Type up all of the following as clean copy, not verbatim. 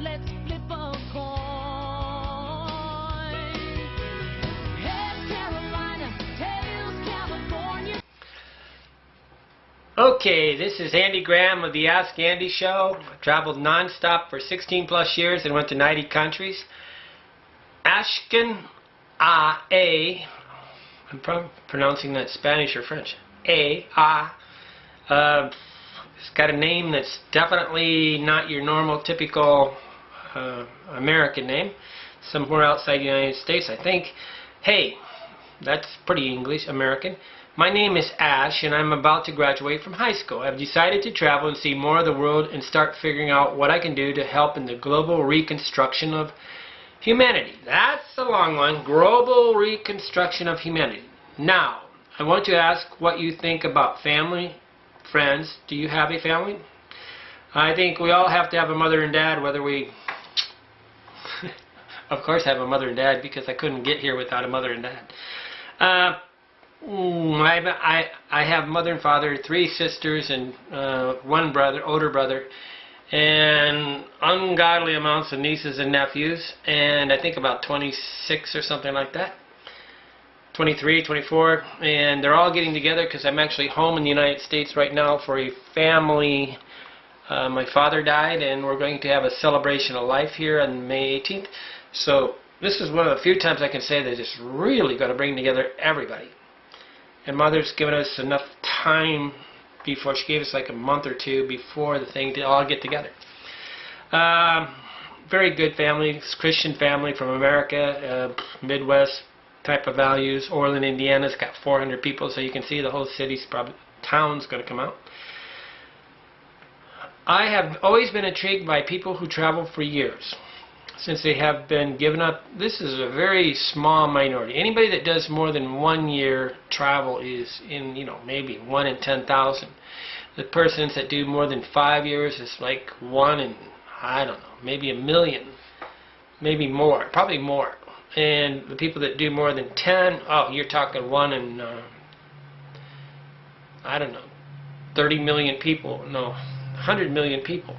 let's flip a coin. Heads Carolina, tails California. Okay, this is Andy Graham of the Ask Andy Show. I traveled non-stop for 16 plus years and went to 90 countries. Ashkon, I'm pronouncing that Spanish or French. It's got a name that's definitely not your normal, typical American name. Somewhere outside the United States, I think. Hey, that's pretty English, American. My name is Ash, and I'm about to graduate from high school. I've decided to travel and see more of the world and start figuring out what I can do to help in the global reconstruction of humanity. That's a long one. Global reconstruction of humanity. Now, I want to ask what you think about family, friends. Do you have a family? I think we all have to have a mother and dad, whether we of course have a mother and dad, because I couldn't get here without a mother and dad. I have mother and father, 3 sisters, and 1 brother, older brother, and ungodly amounts of nieces and nephews, and I think about 26 or something like that. 23, 24, and they're all getting together because I'm actually home in the United States right now for a family. My father died, and we're going to have a celebration of life here on May 18th. So this is one of the few times I can say that it's really going to bring together everybody. And Mother's given us enough time before. She gave us like a month or 2 before the thing to all get together. Very good family, Christian family from America, Midwest type of values. Orland, Indiana's got 400 people, so you can see the whole city's town's going to come out. I have always been intrigued by people who travel for years, since they have been given up. This is a very small minority. Anybody that does more than 1 year travel is in, maybe 1 in 10,000. The persons that do more than 5 years is like 1 in, I don't know, maybe 1 million, maybe more, probably more. And the people that do more than 10, oh, you're talking 1 in, I don't know, 30 million people, no, 100 million people.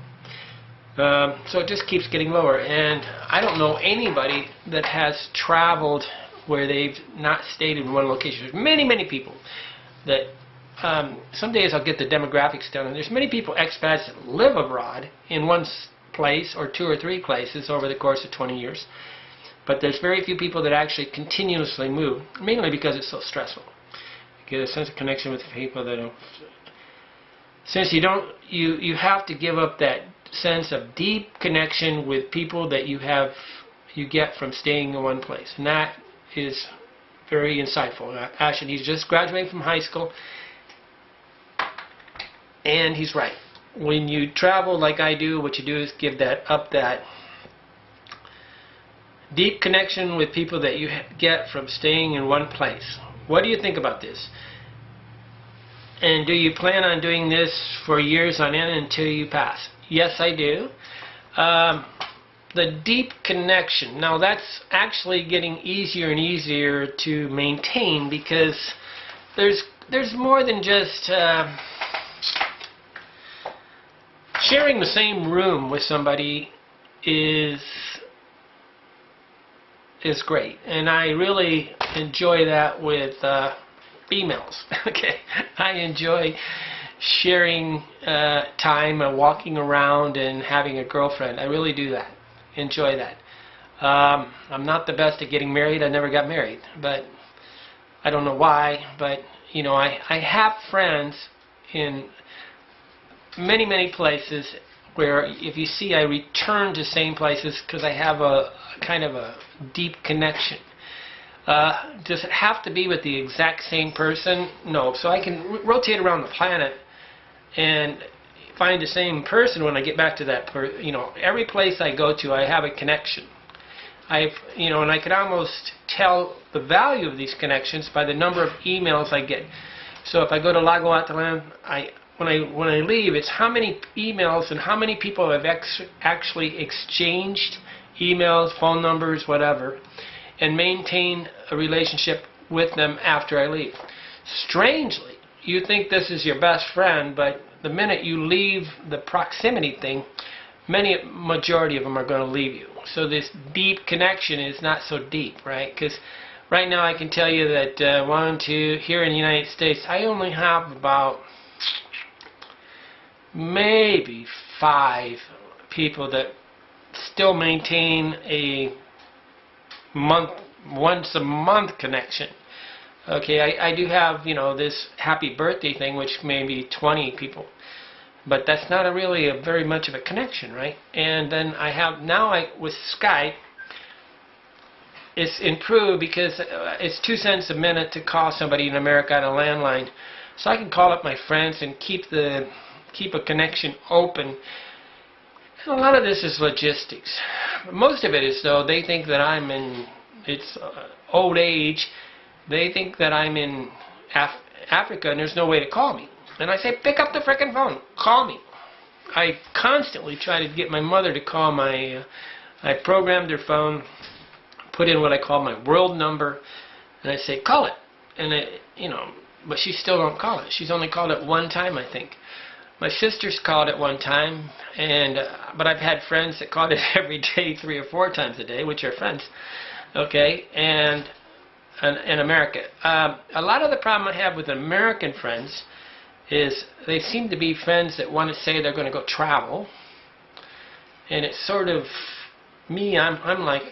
So it just keeps getting lower, and I don't know anybody that has traveled where they've not stayed in one location. There's many people that some days I'll get the demographics down, and there's many people, expats, that live abroad in one place or 2 or 3 places over the course of 20 years. But there's very few people that actually continuously move, mainly because it's so stressful. You get a sense of connection with people that don't. Since you have to give up that sense of deep connection with people that you get from staying in one place, and that is very insightful. Ashton, he's just graduating from high school, and he's right. When you travel like I do, what you do is give that deep connection with people that you get from staying in one place. What do you think about this? And do you plan on doing this for years on end until you pass? Yes, I do. The deep connection. Now that's actually getting easier and easier to maintain, because there's more than just sharing the same room with somebody is great, and I really enjoy that with females. Okay, I enjoy sharing time and walking around and having a girlfriend. I really do that. Enjoy that. I'm not the best at getting married. I never got married, but I don't know why. But I have friends in many places where, if you see, I return to same places because I have a kind of a deep connection. Does it have to be with the exact same person? No. So I can rotate around the planet and find the same person when I get back to that every place I go to, I have a connection. And I could almost tell the value of these connections by the number of emails I get. So if I go to Lago Atlan, when I leave, it's how many emails and how many people have actually exchanged emails, phone numbers, whatever, and maintain a relationship with them after I leave. Strangely, you think this is your best friend, but the minute you leave the proximity thing, majority of them are going to leave you. So this deep connection is not so deep, right? Because right now I can tell you that here in the United States, I only have about maybe 5 people that still maintain a once a month connection. Okay, I do have, this happy birthday thing, which may be 20 people. But that's not really very much of a connection, right? And then I have, with Skype, it's improved because it's 2 cents a minute to call somebody in America on a landline. So I can call up my friends and keep a connection open. And a lot of this is logistics. Most of it is, though, they think that I'm in old age. They think that I'm in Africa and there's no way to call me. And I say, pick up the frickin' phone. Call me. I constantly try to get my mother to call I programmed her phone, put in what I call my world number, and I say, call it. And but she still don't call it. She's only called it one time, I think. My sister's called it one time, but I've had friends that called it every day, 3 or 4 times a day, which are friends. Okay, and in America. A lot of the problem I have with American friends is they seem to be friends that want to say they're going to go travel, and it's sort of me. I'm like,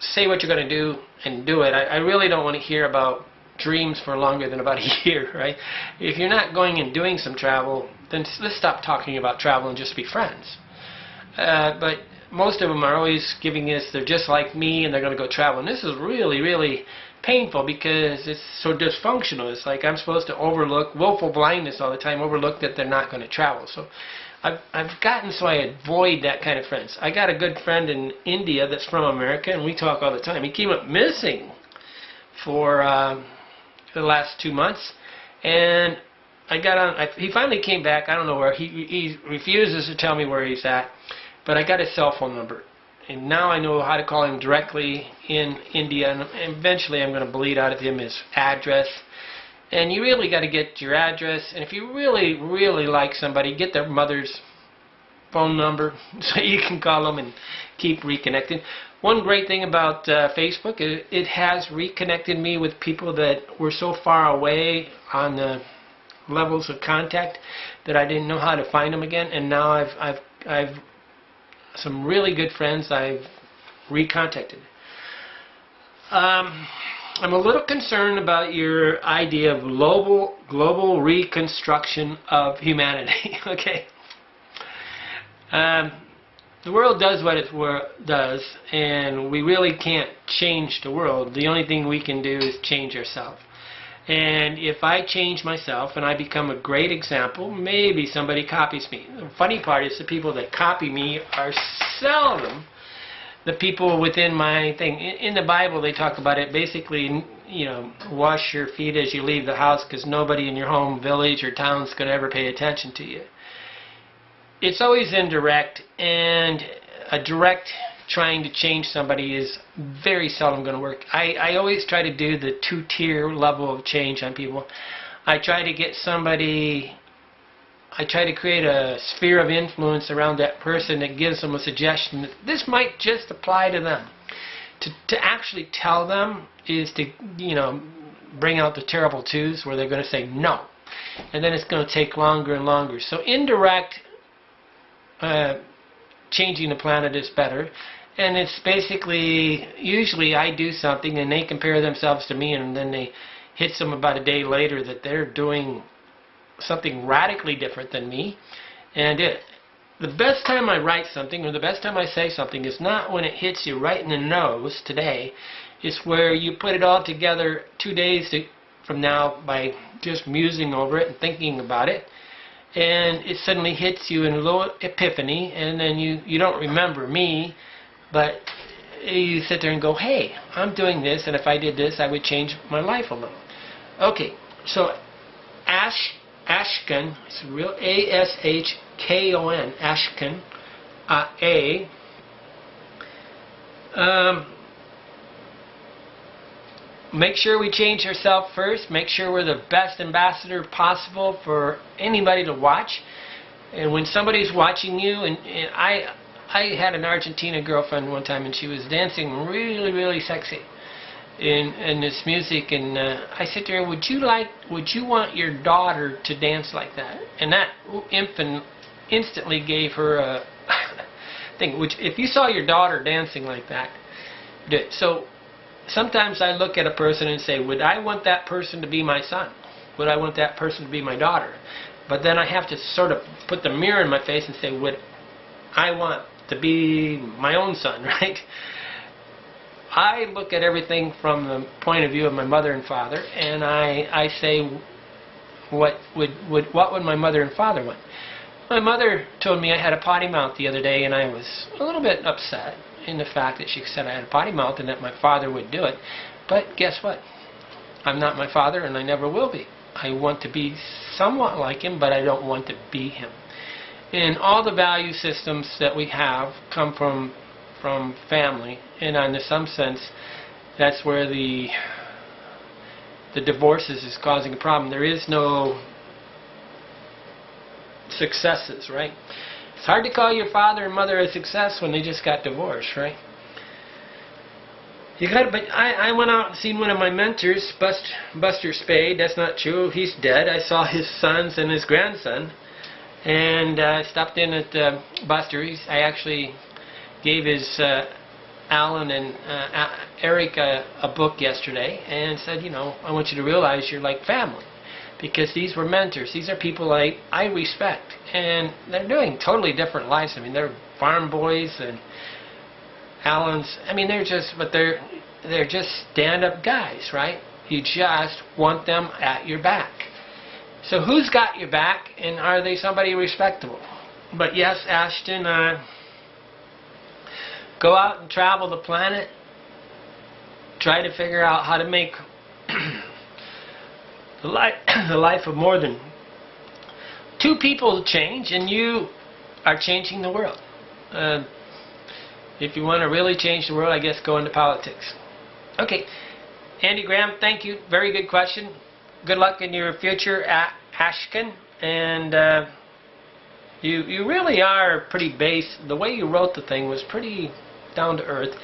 say what you're going to do and do it. I really don't want to hear about dreams for longer than about a year, right? If you're not going and doing some travel, then let's stop talking about travel and just be friends. But most of them are always giving us, they're just like me and they're going to go travel. And this is really, really painful because it's so dysfunctional. It's like I'm supposed to overlook, willful blindness all the time, overlook that they're not going to travel. So I've gotten so I avoid that kind of friends. I got a good friend in India that's from America, and we talk all the time. He came up missing for the last 2 months, and he finally came back. I don't know where. He refuses to tell me where he's at, but I got his cell phone number. And now I know how to call him directly in India, and eventually I'm going to bleed out of him his address. And you really got to get your address, and if you really, really like somebody, get their mother's phone number so you can call them and keep reconnecting. One great thing about Facebook is it has reconnected me with people that were so far away on the levels of contact that I didn't know how to find them again, and now I've some really good friends I've recontacted. I'm a little concerned about your idea of global reconstruction of humanity. Okay, the world does what it does, and we really can't change the world. The only thing we can do is change ourselves. And if I change myself and I become a great example, maybe somebody copies me. The funny part is the people that copy me are seldom the people within my thing. In the Bible they talk about it basically, wash your feet as you leave the house because nobody in your home, village, or town is going to ever pay attention to you. It's always indirect, and a direct trying to change somebody is very seldom going to work. I always try to do the 2-tier level of change on people. I try to get somebody, I try to create a sphere of influence around that person that gives them a suggestion that this might just apply to them. To actually tell them is to, bring out the terrible twos where they're going to say no. And then it's going to take longer and longer. So indirect changing the planet is better. And it's basically, usually I do something and they compare themselves to me, and then they hits them about a day later that they're doing something radically different than me. And the best time I write something or the best time I say something is not when it hits you right in the nose today. It's where you put it all together 2 days from now by just musing over it and thinking about it. And it suddenly hits you in a little epiphany, and then you don't remember me, but you sit there and go, hey, I'm doing this, and if I did this, I would change my life a little. Okay, so Ashkon, it's real A-S-H-K-O-N, Ashkon, make sure we change ourselves first. Make sure we're the best ambassador possible for anybody to watch. And when somebody's watching you, and I had an Argentina girlfriend one time, and she was dancing really, really sexy in this music, and I said to her, would you want your daughter to dance like that? And that infant instantly gave her a thing, which if you saw your daughter dancing like that, do it. So sometimes I look at a person and say, would I want that person to be my son? Would I want that person to be my daughter? But then I have to sort of put the mirror in my face and say, would I want to be my own son, right? I look at everything from the point of view of my mother and father, and I say, what would my mother and father want? My mother told me I had a potty mouth the other day, and I was a little bit upset in the fact that she said I had a potty mouth and that my father would do it. But guess what? I'm not my father, and I never will be. I want to be somewhat like him, but I don't want to be him. And all the value systems that we have come from family, and in some sense that's where the divorces is causing a problem. There is no successes, right? It's hard to call your father and mother a success when they just got divorced, right? But I went out and seen one of my mentors, Buster Spade. That's not true. He's dead. I saw his sons and his grandson, and I stopped in at Buster. I actually gave his Alan and Eric a book yesterday, and said, you know, I want you to realize you're like family, because these were mentors. These are people I respect, and they're doing totally different lives. I mean, they're farm boys, and Alan's, I mean, they're just stand-up guys, right? You just want them at your back. So who's got your back, and are they somebody respectable? But yes, Ashton, go out and travel the planet. Try to figure out how to make the life of more than two people change, and you are changing the world. If you want to really change the world, I guess go into politics. Okay, Andy Graham, thank you. Very good question. Good luck in your future at Ashkon. And you really are pretty base. The way you wrote the thing was pretty down to earth.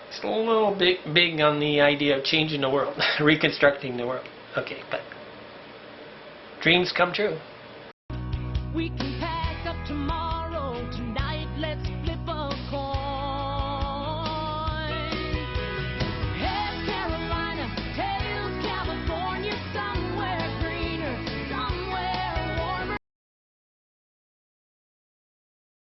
It's a little bit big on the idea of changing the world, reconstructing the world. Okay, but dreams come true. We can